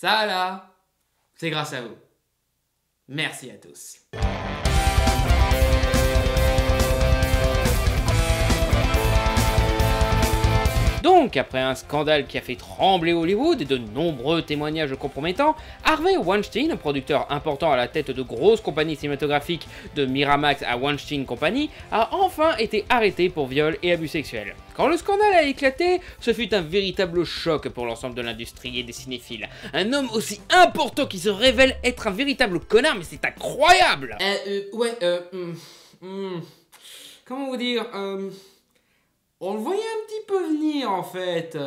Ça là, c'est grâce à vous. Merci à tous. Donc, après un scandale qui a fait trembler Hollywood et de nombreux témoignages compromettants, Harvey Weinstein, producteur important à la tête de grosses compagnies cinématographiques de Miramax à Weinstein Company, a enfin été arrêté pour viol et abus sexuels. Quand le scandale a éclaté, ce fut un véritable choc pour l'ensemble de l'industrie et des cinéphiles. Un homme aussi important qui se révèle être un véritable connard, mais c'est incroyable! Comment vous dire, on le voyait un petit peu venir en fait.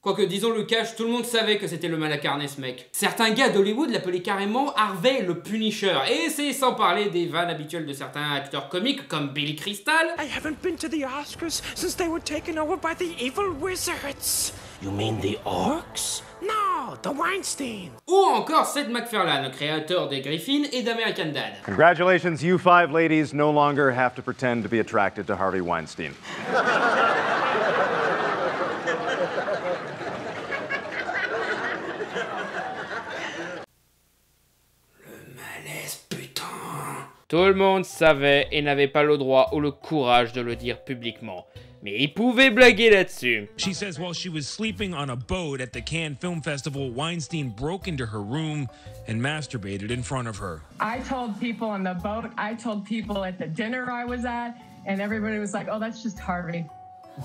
Quoique, disons le cash, tout le monde savait que c'était le mal incarné ce mec. Certains gars d'Hollywood l'appelaient carrément Harvey le Punisher. Et c'est sans parler des vannes habituelles de certains acteurs comiques comme Billy Crystal. I haven't been to the Oscars since they were taken over by the evil wizards. You mean the orcs? No, the Weinstein. Ou encore Seth MacFarlane, créateur des Griffins et d'American Dad. Congratulations, you five ladies no longer have to pretend to be attracted to Harvey Weinstein. Tout le monde savait et n'avait pas le droit ou le courage de le dire publiquement. Mais il pouvait blaguer là-dessus. She says while she was sleeping on a boat at the Cannes Film Festival, Weinstein broke into her room and masturbated in front of her. I told people on the boat, I told people at the dinner I was at, and everybody was like, oh, that's just Harvey.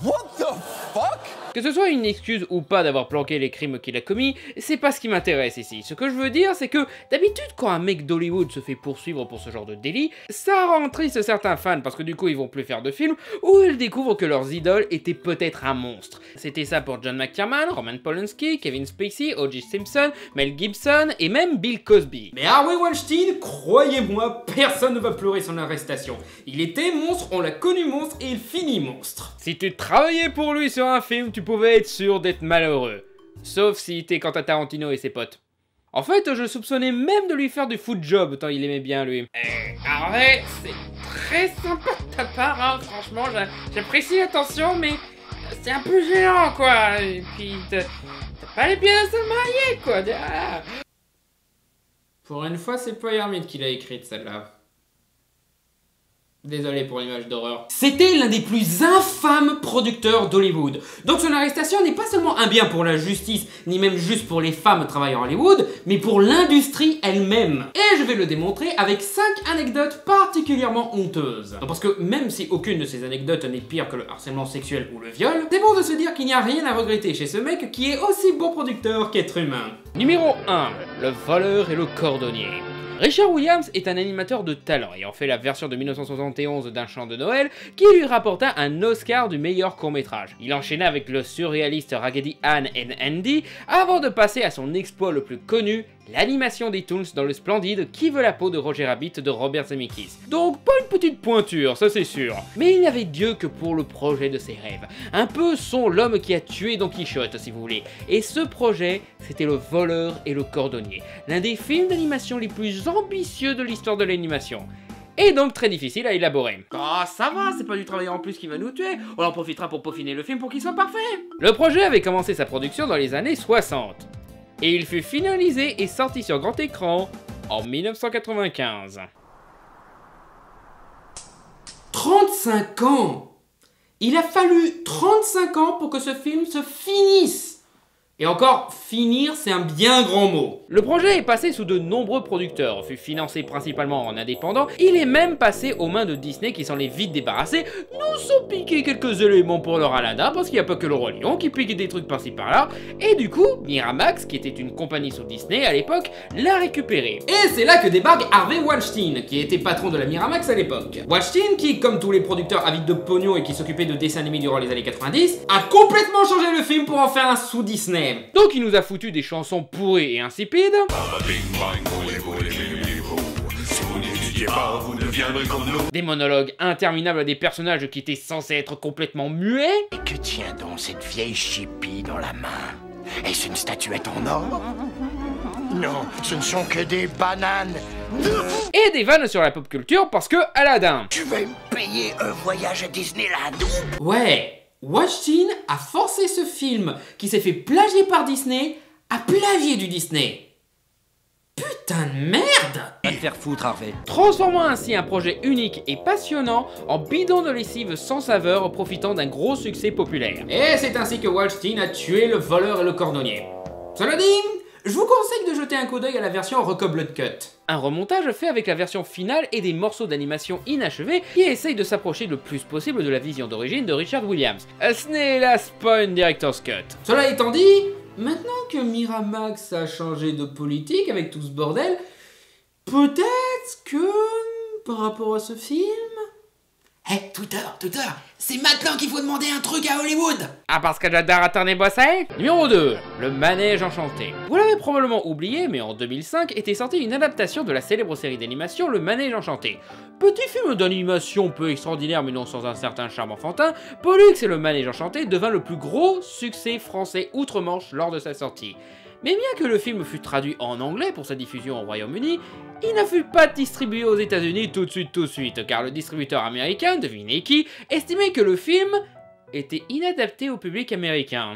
What the fuck? Que ce soit une excuse ou pas d'avoir planqué les crimes qu'il a commis, c'est pas ce qui m'intéresse ici. Ce que je veux dire, c'est que d'habitude, quand un mec d'Hollywood se fait poursuivre pour ce genre de délit, ça rend triste certains fans parce que du coup ils vont plus faire de films ou ils découvrent que leurs idoles étaient peut-être un monstre. C'était ça pour John McTiernan, Roman Polanski, Kevin Spacey, O.J. Simpson, Mel Gibson et même Bill Cosby. Mais Harvey Weinstein, croyez-moi, personne ne va pleurer son arrestation. Il était monstre, on l'a connu monstre et il finit monstre. Si tu travaillais pour lui sur un film, tu pouvais être sûr d'être malheureux. Sauf si t'es Quentin Tarantino et ses potes. En fait, je soupçonnais même de lui faire du foot job, tant il aimait bien lui. Harvey, c'est très sympa de ta part, hein, franchement, j'apprécie l'attention, mais c'est un peu gênant, quoi. Et puis, t'as pas les pieds à se marier, quoi. Ah. Pour une fois, c'est pas Hermite qui l'a écrite, celle-là. Désolé pour l'image d'horreur. C'était l'un des plus infâmes producteurs d'Hollywood. Donc son arrestation n'est pas seulement un bien pour la justice, ni même juste pour les femmes travaillant à Hollywood, mais pour l'industrie elle-même. Et je vais le démontrer avec 5 anecdotes particulièrement honteuses. Non, parce que même si aucune de ces anecdotes n'est pire que le harcèlement sexuel ou le viol, c'est bon de se dire qu'il n'y a rien à regretter chez ce mec qui est aussi bon producteur qu'être humain. Numéro 1. Le voleur et le cordonnier. Richard Williams est un animateur de talent ayant fait la version de 1971 d'un chant de Noël qui lui rapporta un Oscar du meilleur court-métrage. Il enchaîna avec le surréaliste Raggedy Ann and Andy avant de passer à son exploit le plus connu, l'animation des Toons dans le splendide Qui veut la peau de Roger Rabbit de Robert Zemeckis. Donc pas une petite pointure, ça c'est sûr. Mais il n'avait Dieu que pour le projet de ses rêves. Un peu son L'homme qui a tué Don Quichotte si vous voulez. Et ce projet, c'était Le voleur et le cordonnier. L'un des films d'animation les plus ambitieux de l'histoire de l'animation. Et donc très difficile à élaborer. Ah ça va, c'est pas du travail en plus qui va nous tuer, on en profitera pour peaufiner le film pour qu'il soit parfait. Le projet avait commencé sa production dans les années 60. Et il fut finalisé et sorti sur grand écran en 1995. 35 ans! Il a fallu 35 ans pour que ce film se finisse! Et encore, finir, c'est un bien grand mot. Le projet est passé sous de nombreux producteurs, fut financé principalement en indépendant, il est même passé aux mains de Disney qui s'en est vite débarrassé, nous ont piqué quelques éléments pour leur Aladdin, parce qu'il n'y a pas que le Roi Lion qui pique des trucs par-ci par-là, et du coup, Miramax, qui était une compagnie sous Disney à l'époque, l'a récupéré. Et c'est là que débarque Harvey Weinstein, qui était patron de la Miramax à l'époque. Weinstein, qui, comme tous les producteurs avides de pognon et qui s'occupaient de dessins animés durant les années 90, a complètement changé le film pour en faire un sous Disney. Donc il nous a foutu des chansons pourries et insipides, des monologues interminables des personnages qui étaient censés être complètement muets. Et que tient donc cette vieille chipie dans la main? Est-ce une statuette en or? Non, ce ne sont que des bananes. Et des vannes sur la pop culture parce que Aladdin. Tu vas me payer un voyage à Disneyland? Ouais, Weinstein a forcé ce film qui s'est fait plagier par Disney a plagié du Disney. Putain de merde! Va te faire foutre, Harvey. Transformant ainsi un projet unique et passionnant en bidon de lessive sans saveur profitant d'un gros succès populaire. Et c'est ainsi que Weinstein a tué le voleur et le cordonnier. Cela dit, je vous conseille de jeter un coup d'œil à la version Reco Blood Cut. Un remontage fait avec la version finale et des morceaux d'animation inachevés qui essayent de s'approcher le plus possible de la vision d'origine de Richard Williams. Ce n'est hélas pas une Director's Cut. Cela étant dit, maintenant que Miramax a changé de politique avec tout ce bordel, peut-être que par rapport à ce film... Hey, Twitter, c'est maintenant qu'il faut demander un truc à Hollywood. Ah, parce que j'adore attendre bosser. Numéro 2, Le Manège Enchanté. Vous l'avez probablement oublié, mais en 2005 était sortie une adaptation de la célèbre série d'animation Le Manège Enchanté. Petit film d'animation peu extraordinaire mais non sans un certain charme enfantin, Pollux et Le Manège Enchanté devint le plus gros succès français outre-Manche lors de sa sortie. Mais bien que le film fut traduit en anglais pour sa diffusion au Royaume-Uni, il ne fut pas distribué aux États-Unis tout de suite, car le distributeur américain, devinez qui, estimait que le film était inadapté au public américain.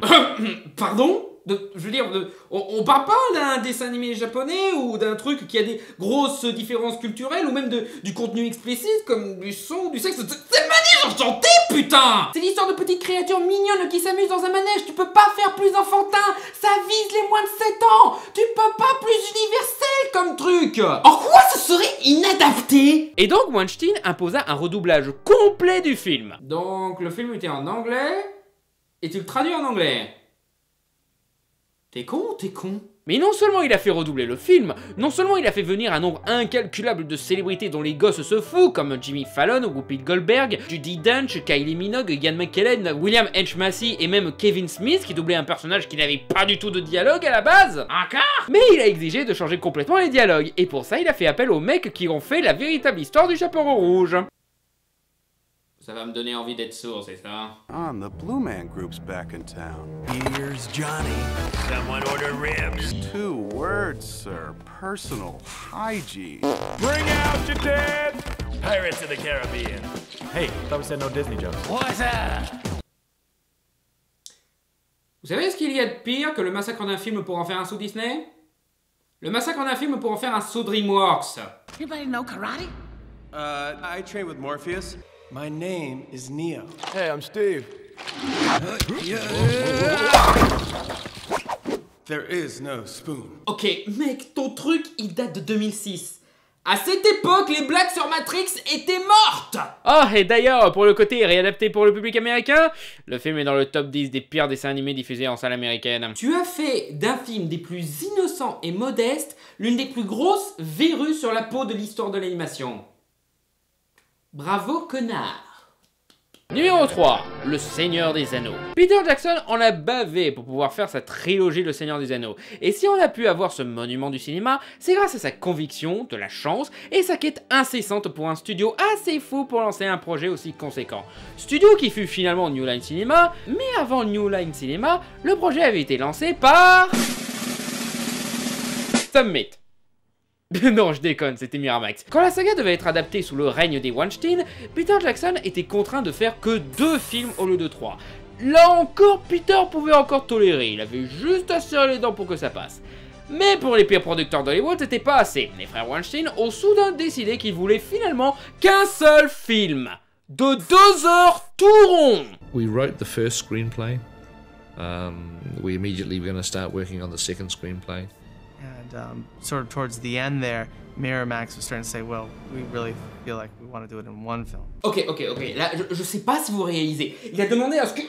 Pardon ? Je veux dire, on parle pas d'un dessin animé japonais ou d'un truc qui a des grosses différences culturelles ou même du contenu explicite comme du son, du sexe. C'est le manège enchanté, putain! C'est l'histoire de petites créatures mignonnes qui s'amusent dans un manège. Tu peux pas faire plus enfantin. Ça vise les moins de 7 ans. Tu peux pas plus universel comme truc. En quoi ce serait inadapté? Et donc Weinstein imposa un redoublage complet du film. Donc le film était en anglais et tu le traduis en anglais. T'es con ou t'es con? Mais non seulement il a fait redoubler le film, non seulement il a fait venir un nombre incalculable de célébrités dont les gosses se foutent, comme Jimmy Fallon, Whoopi Goldberg, Judi Dench, Kylie Minogue, Ian McKellen, William H. Macy et même Kevin Smith qui doublait un personnage qui n'avait pas du tout de dialogue à la base. Encore? Mais il a exigé de changer complètement les dialogues, et pour ça il a fait appel aux mecs qui ont fait la véritable histoire du Chaperon Rouge. Ça va me donner envie d'être sourd, c'est ça? The Blue Man Group's back in town. Here's Johnny. Someone order ribs. 2 words, sir. Personal hygiene. Bring out your dead! Pirates of the Caribbean. Hey, thought we said no Disney jokes. What's up? Vous savez ce qu'il y a de pire que le massacre d'un film pour en faire un sous Disney? Le massacre d'un film pour en faire un sous DreamWorks. Anybody know karate? I train with Morpheus. My name is Neo. Hey, I'm Steve. There is no spoon. Ok, mec, ton truc, il date de 2006. À cette époque, les blagues sur Matrix étaient mortes. Oh, et d'ailleurs, pour le côté réadapté pour le public américain, le film est dans le top 10 des pires dessins animés diffusés en salle américaine. Tu as fait d'un film des plus innocents et modestes l'une des plus grosses verrues sur la peau de l'histoire de l'animation. Bravo, connard. Numéro 3, Le Seigneur des Anneaux. Peter Jackson en a bavé pour pouvoir faire sa trilogie Le Seigneur des Anneaux. Et si on a pu avoir ce monument du cinéma, c'est grâce à sa conviction, de la chance et sa quête incessante pour un studio assez fou pour lancer un projet aussi conséquent. Studio qui fut finalement New Line Cinema, mais avant New Line Cinema, le projet avait été lancé par... Summit. Non, je déconne, c'était Miramax. Quand la saga devait être adaptée sous le règne des Weinstein, Peter Jackson était contraint de faire que 2 films au lieu de 3. Là encore, Peter pouvait encore tolérer, il avait juste à serrer les dents pour que ça passe. Mais pour les pires producteurs d'Hollywood, c'était pas assez. Les frères Weinstein ont soudain décidé qu'ils voulaient finalement qu'un seul film. De 2 heures tout rond. We wrote the first screenplay. We immediately were going to start working on the second screenplay. And sort of towards the end there, Miramax was starting to say, well, we really feel like we want to do it in one film. Ok, là, je sais pas si vous réalisez. Il a demandé à ce que...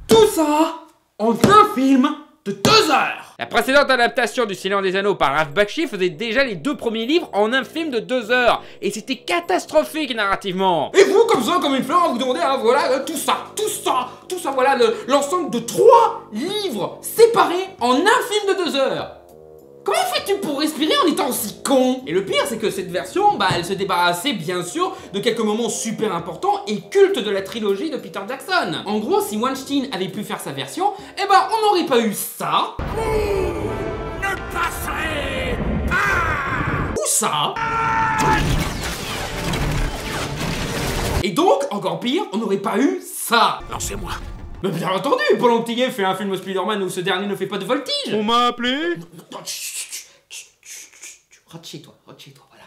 Tout ça en un film de 2 heures. La précédente adaptation du Seigneur des Anneaux par Ralph Bakshi faisait déjà les 2 premiers livres en un film de 2 heures. Et c'était catastrophique narrativement. Et vous, comme ça, comme une fleur, vous demandez, hein, voilà, tout ça, voilà, l'ensemble de 3 livres séparés en un film de 2 heures. Comment fais-tu pour respirer en étant aussi con? Et le pire, c'est que cette version, elle se débarrassait bien sûr de quelques moments super importants et cultes de la trilogie de Peter Jackson. En gros, si Weinstein avait pu faire sa version, on n'aurait pas eu ça. Ne passerez pas. Ou ça. Et donc, encore pire, on n'aurait pas eu ça. Lancez-moi. Mais bien entendu, Paul Antillet fait un film au Spider-Man où ce dernier ne fait pas de voltige. On m'a appelé? Non, rentre chez toi, voilà.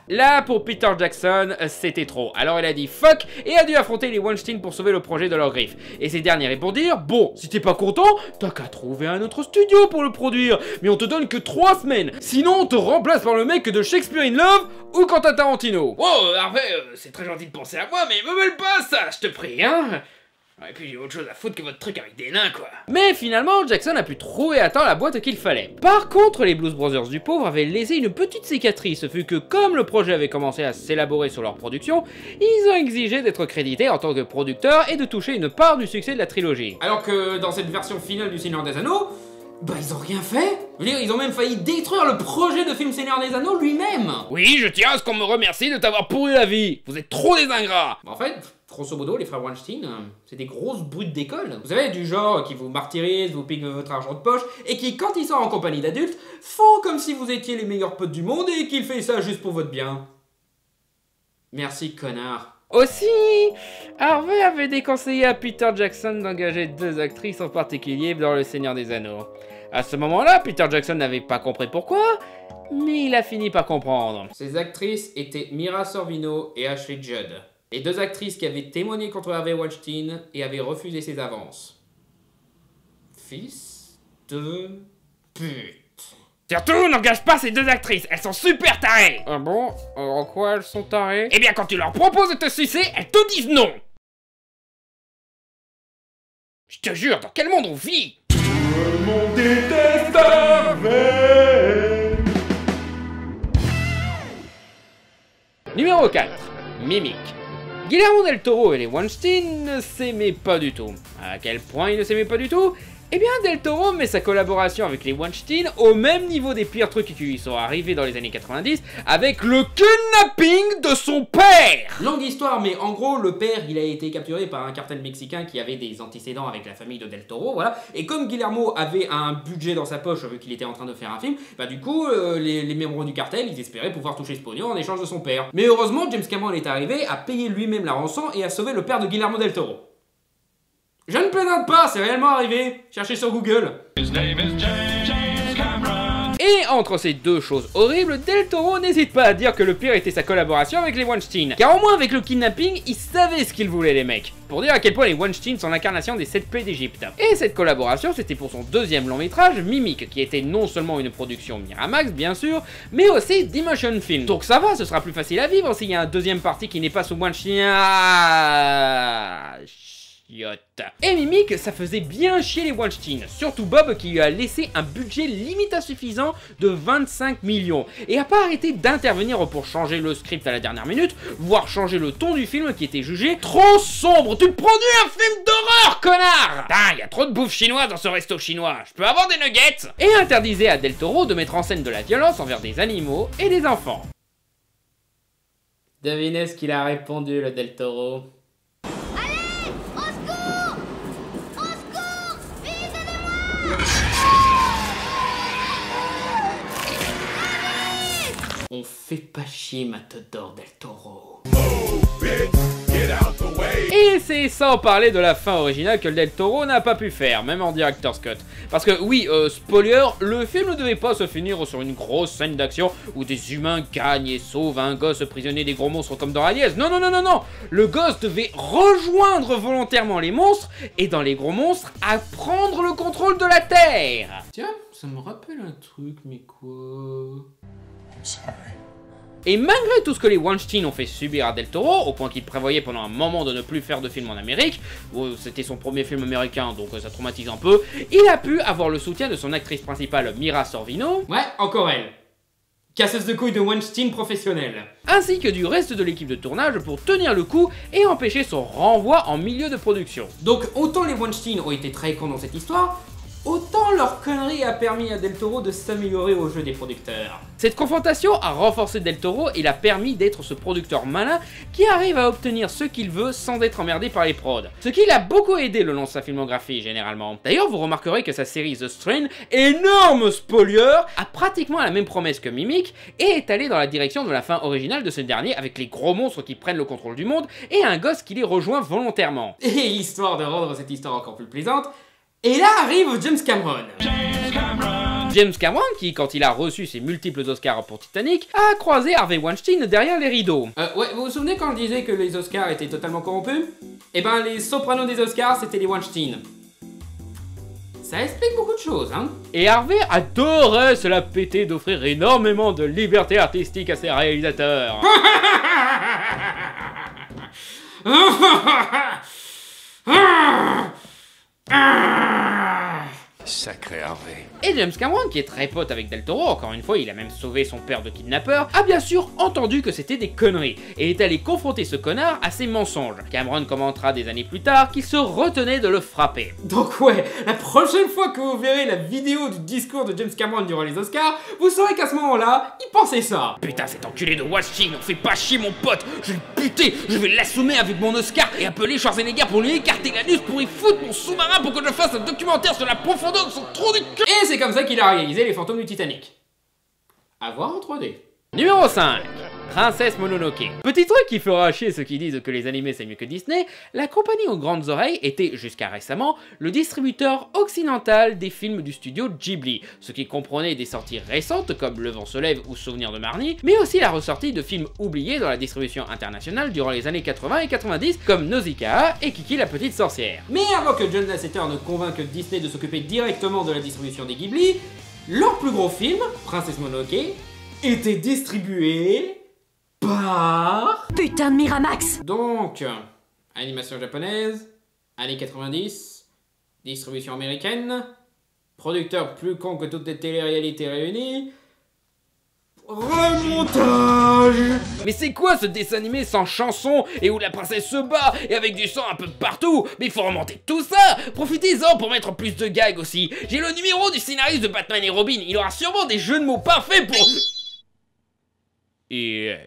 Là, pour Peter Jackson, c'était trop. Alors il a dit fuck et a dû affronter les Weinstein pour sauver le projet de leur griffe. Et ces derniers répondirent, bon, si t'es pas content, t'as qu'à trouver un autre studio pour le produire. Mais on te donne que 3 semaines. Sinon, on te remplace par le mec de Shakespeare in Love ou Quentin Tarantino. Oh, Harvey, c'est très gentil de penser à moi, mais me mêle pas ça, je te prie, hein. Et puis j'ai autre chose à foutre que votre truc avec des nains, quoi. Mais finalement, Jackson a pu trouver à temps la boîte qu'il fallait. Par contre, les Blues Brothers du pauvre avaient laissé une petite cicatrice, vu que comme le projet avait commencé à s'élaborer sur leur production, ils ont exigé d'être crédités en tant que producteurs et de toucher une part du succès de la trilogie. Alors que dans cette version finale du Seigneur des Anneaux, bah ils ont rien fait. Je veux dire, ils ont même failli détruire le projet de film Seigneur des Anneaux lui-même. Oui, je tiens à ce qu'on me remercie de t'avoir pourri la vie. Vous êtes trop des ingrats. En fait, grosso modo, les frères Weinstein, c'est des grosses brutes d'école. Vous savez, du genre qui vous martyrisent, vous piquent votre argent de poche, et qui, quand ils sont en compagnie d'adultes, font comme si vous étiez les meilleurs potes du monde et qu'ils font ça juste pour votre bien. Merci, connard. Aussi, Harvey avait déconseillé à Peter Jackson d'engager 2 actrices en particulier dans Le Seigneur des Anneaux. À ce moment-là, Peter Jackson n'avait pas compris pourquoi, mais il a fini par comprendre. Ces actrices étaient Mira Sorvino et Ashley Judd. Les 2 actrices qui avaient témoigné contre Harvey Weinstein et avaient refusé ses avances. Fils de pute. Surtout, n'engage pas ces 2 actrices, elles sont super tarées. Ah bon? En quoi elles sont tarées? Eh bien, quand tu leur proposes de te sucer, elles te disent non. Je te jure, dans quel monde on vit? Tout le monde déteste Harvey. Numéro 4. Mimic. Guillermo del Toro et les Weinstein ne s'aimaient pas du tout. À quel point ils ne s'aimaient pas du tout? Eh bien, Del Toro met sa collaboration avec les Weinstein au même niveau des pires trucs qui lui sont arrivés dans les années 90 avec le kidnapping de son père. Longue histoire, mais en gros, le père, il a été capturé par un cartel mexicain qui avait des antécédents avec la famille de Del Toro, voilà. Et comme Guillermo avait un budget dans sa poche vu qu'il était en train de faire un film, bah du coup, les membres du cartel, ils espéraient pouvoir toucher ce pognon en échange de son père. Mais heureusement, James Cameron est arrivé, a payé lui-même la rançon et a sauvé le père de Guillermo del Toro. Je ne plaisante pas, c'est réellement arrivé. Cherchez sur Google. Et entre ces 2 choses horribles, Del Toro n'hésite pas à dire que le pire était sa collaboration avec les Weinstein. Car au moins avec le kidnapping, ils savaient ce qu'ils voulaient les mecs. Pour dire à quel point les Weinstein sont l'incarnation des 7 plaies d'Égypte. Et cette collaboration, c'était pour son 2e long métrage, Mimic, qui était non seulement une production Miramax, bien sûr, mais aussi d'Emotion Film. Donc ça va, ce sera plus facile à vivre s'il y a un 2e parti qui n'est pas sous Weinstein. Et Mimic, ça faisait bien chier les Weinstein, surtout Bob qui lui a laissé un budget limite insuffisant de 25 millions, et a pas arrêté d'intervenir pour changer le script à la dernière minute, voire changer le ton du film qui était jugé trop sombre. Tu produis un film d'horreur, connard! Putain, y a trop de bouffe chinoise dans ce resto chinois, je peux avoir des nuggets? Et interdisait à Del Toro de mettre en scène de la violence envers des animaux et des enfants. Devinez ce qu'il a répondu, le Del Toro. On fait pas chier Matador del Toro. Et c'est sans parler de la fin originale que Del Toro n'a pas pu faire, même en director's cut. Parce que oui, spoiler, le film ne devait pas se finir sur une grosse scène d'action où des humains gagnent et sauvent un gosse prisonnier des gros monstres comme dans Alias. Non, non, non, non, non. Le gosse devait rejoindre volontairement les monstres et dans les gros monstres, à prendre le contrôle de la Terre. Tiens, ça me rappelle un truc, mais quoi? Et malgré tout ce que les Weinstein ont fait subir à Del Toro, au point qu'il prévoyait pendant un moment de ne plus faire de film en Amérique, où c'était son premier film américain donc ça traumatise un peu, il a pu avoir le soutien de son actrice principale Mira Sorvino, ouais, encore elle, casseuse de couilles de Weinstein professionnelle, ainsi que du reste de l'équipe de tournage pour tenir le coup et empêcher son renvoi en milieu de production. Donc autant les Weinstein ont été très cons dans cette histoire, autant leur connerie a permis à Del Toro de s'améliorer au jeu des producteurs. Cette confrontation a renforcé Del Toro et l'a permis d'être ce producteur malin qui arrive à obtenir ce qu'il veut sans être emmerdé par les prods. Ce qui l'a beaucoup aidé le long de sa filmographie généralement. D'ailleurs vous remarquerez que sa série The Strain, énorme spoiler, a pratiquement la même promesse que Mimic et est allée dans la direction de la fin originale de ce dernier avec les gros monstres qui prennent le contrôle du monde et un gosse qui les rejoint volontairement. Et histoire de rendre cette histoire encore plus plaisante, et là arrive James Cameron. James Cameron qui, quand il a reçu ses multiples Oscars pour Titanic, a croisé Harvey Weinstein derrière les rideaux. Ouais, vous vous souvenez quand je disais que les Oscars étaient totalement corrompus? Eh ben les sopranos des Oscars c'était les Weinstein. Ça explique beaucoup de choses, hein. Et Harvey adorait se la péter d'offrir énormément de liberté artistique à ses réalisateurs. Sacré Harvey. Et James Cameron, qui est très pote avec Del Toro, encore une fois il a même sauvé son père de kidnappeur, a bien sûr entendu que c'était des conneries, et est allé confronter ce connard à ses mensonges. Cameron commentera des années plus tard qu'il se retenait de le frapper. Donc ouais, la prochaine fois que vous verrez la vidéo du discours de James Cameron durant les Oscars, vous saurez qu'à ce moment-là, il pensait ça. Putain, cet enculé de Weinstein, on fait pas chier mon pote, je vais le buter, je vais l'assommer avec mon Oscar et appeler Schwarzenegger pour lui écarter l'anus pour y foutre mon sous-marin pour que je fasse un documentaire sur la profondeur de son trou du cul. Et c'est comme ça qu'il a réalisé Les Fantômes du Titanic. À voir en 3D. Numéro 5. Princesse Mononoke. Petit truc qui fera chier ceux qui disent que les animés c'est mieux que Disney, la compagnie aux grandes oreilles était, jusqu'à récemment, le distributeur occidental des films du studio Ghibli, ce qui comprenait des sorties récentes comme Le Vent se lève ou Souvenir de Marnie, mais aussi la ressortie de films oubliés dans la distribution internationale durant les années 80 et 90 comme Nausicaa et Kiki la petite sorcière. Mais avant que John Lasseter ne convainque Disney de s'occuper directement de la distribution des Ghibli, leur plus gros film, Princesse Mononoke, était distribué par... Putain de Miramax! Donc, animation japonaise, années 90, distribution américaine, producteur plus con que toutes les téléréalités réunies, remontage! Mais c'est quoi ce dessin animé sans chanson et où la princesse se bat et avec du sang un peu partout? Mais il faut remonter tout ça! Profitez-en pour mettre plus de gags aussi! J'ai le numéro du scénariste de Batman et Robin, il aura sûrement des jeux de mots parfaits pour... Yeah.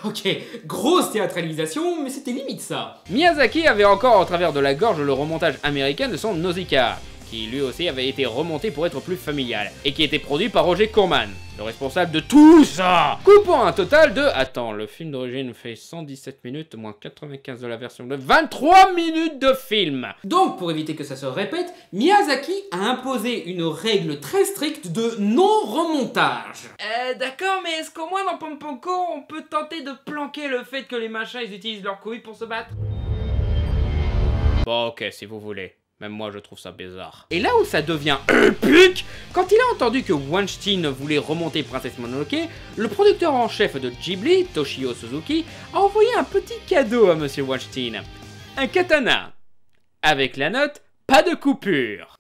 Ok, grosse théâtralisation, mais c'était limite ça. Miyazaki avait encore en travers de la gorge le remontage américain de son Nausicaa, qui lui aussi avait été remonté pour être plus familial, et qui était produit par Roger Corman, le responsable de tout ça, coupant un total de... Attends, le film d'origine fait 117 minutes, moins 95 de la version de 23 minutes de film. Donc, pour éviter que ça se répète, Miyazaki a imposé une règle très stricte de non-remontage. D'accord, mais est-ce qu'au moins dans Pom-Pom-Co, on peut tenter de planquer le fait que les machins, ils utilisent leurs couilles pour se battre? Bon, ok, si vous voulez. Même moi je trouve ça bizarre. Et là où ça devient épique, quand il a entendu que Weinstein voulait remonter Princesse Mononoke, le producteur en chef de Ghibli, Toshio Suzuki, a envoyé un petit cadeau à Monsieur Weinstein. Un katana. Avec la note, pas de coupure.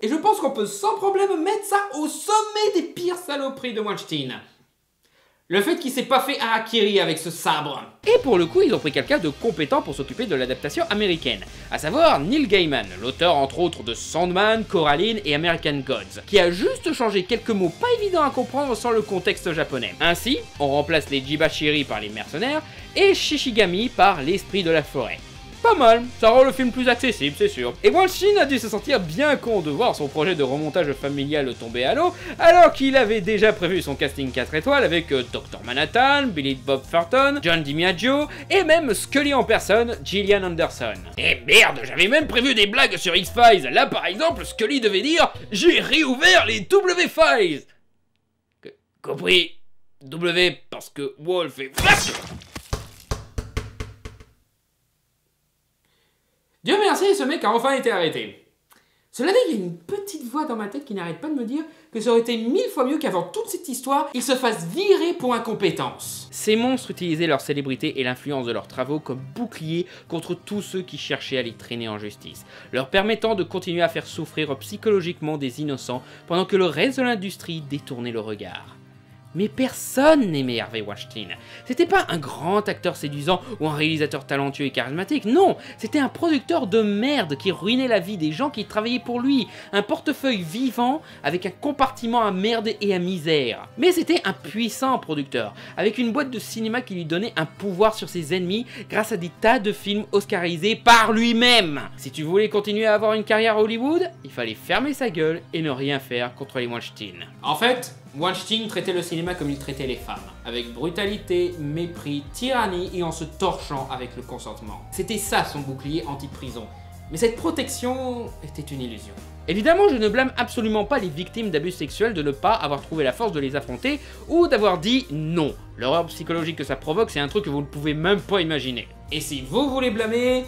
Et je pense qu'on peut sans problème mettre ça au sommet des pires saloperies de Weinstein. Le fait qu'il s'est pas fait harakiri avec ce sabre. Et pour le coup, ils ont pris quelqu'un de compétent pour s'occuper de l'adaptation américaine, à savoir Neil Gaiman, l'auteur entre autres de Sandman, Coraline et American Gods, qui a juste changé quelques mots pas évidents à comprendre sans le contexte japonais. Ainsi, on remplace les Jibashiri par les mercenaires et Shishigami par l'esprit de la forêt. Pas mal, ça rend le film plus accessible, c'est sûr. Et Weinstein a dû se sentir bien con de voir son projet de remontage familial tomber à l'eau, alors qu'il avait déjà prévu son casting 4 étoiles avec Dr Manhattan, Billy Bob Thornton, John DiMaggio, et même Scully en personne, Gillian Anderson. Et merde, j'avais même prévu des blagues sur X-Files. Là par exemple, Scully devait dire « J'ai réouvert les W-Files ». Compris, W parce que Wolf est... Dieu merci, ce mec a enfin été arrêté. Cela dit, il y a une petite voix dans ma tête qui n'arrête pas de me dire que ça aurait été 1000 fois mieux qu'avant toute cette histoire, il se fasse virer pour incompétence. Ces monstres utilisaient leur célébrité et l'influence de leurs travaux comme bouclier contre tous ceux qui cherchaient à les traîner en justice, leur permettant de continuer à faire souffrir psychologiquement des innocents pendant que le reste de l'industrie détournait le regard. Mais personne n'aimait Harvey Weinstein. C'était pas un grand acteur séduisant ou un réalisateur talentueux et charismatique, non, c'était un producteur de merde qui ruinait la vie des gens qui travaillaient pour lui, un portefeuille vivant avec un compartiment à merde et à misère. Mais c'était un puissant producteur, avec une boîte de cinéma qui lui donnait un pouvoir sur ses ennemis grâce à des tas de films oscarisés par lui-même. Si tu voulais continuer à avoir une carrière à Hollywood, il fallait fermer sa gueule et ne rien faire contre les Weinstein. En fait, Weinstein traitait le cinéma comme il traitait les femmes, avec brutalité, mépris, tyrannie et en se torchant avec le consentement. C'était ça son bouclier anti-prison. Mais cette protection était une illusion. Évidemment, je ne blâme absolument pas les victimes d'abus sexuels de ne pas avoir trouvé la force de les affronter ou d'avoir dit non. L'horreur psychologique que ça provoque, c'est un truc que vous ne pouvez même pas imaginer. Et si vous voulez blâmer,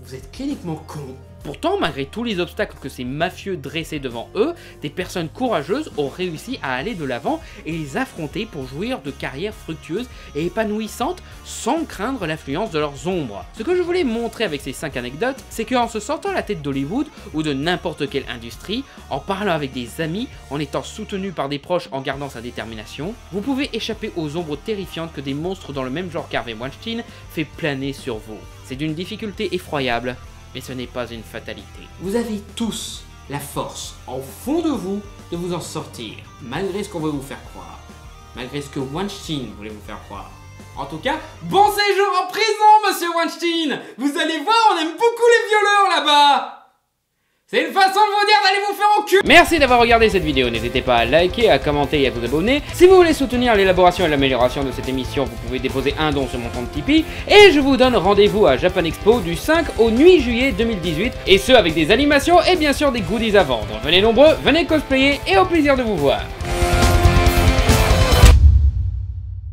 vous êtes cliniquement con. Pourtant, malgré tous les obstacles que ces mafieux dressaient devant eux, des personnes courageuses ont réussi à aller de l'avant et les affronter pour jouir de carrières fructueuses et épanouissantes sans craindre l'influence de leurs ombres. Ce que je voulais montrer avec ces 5 anecdotes, c'est qu'en se sortant la tête d'Hollywood ou de n'importe quelle industrie, en parlant avec des amis, en étant soutenu par des proches en gardant sa détermination, vous pouvez échapper aux ombres terrifiantes que des monstres dans le même genre qu'Harvey Weinstein fait planer sur vous. C'est d'une difficulté effroyable, mais ce n'est pas une fatalité. Vous avez tous la force, en fond de vous en sortir, malgré ce qu'on veut vous faire croire, malgré ce que Weinstein voulait vous faire croire. En tout cas, bon séjour en prison, monsieur Weinstein! Vous allez voir, on aime beaucoup les violeurs là-bas! C'est une façon de vous dire d'aller vous faire enculer. Merci d'avoir regardé cette vidéo, n'hésitez pas à liker, à commenter et à vous abonner. Si vous voulez soutenir l'élaboration et l'amélioration de cette émission, vous pouvez déposer un don sur mon compte Tipeee. Et je vous donne rendez-vous à Japan Expo du 5 au 8 juillet 2018. Et ce avec des animations et bien sûr des goodies à vendre. Venez nombreux, venez cosplayer et au plaisir de vous voir.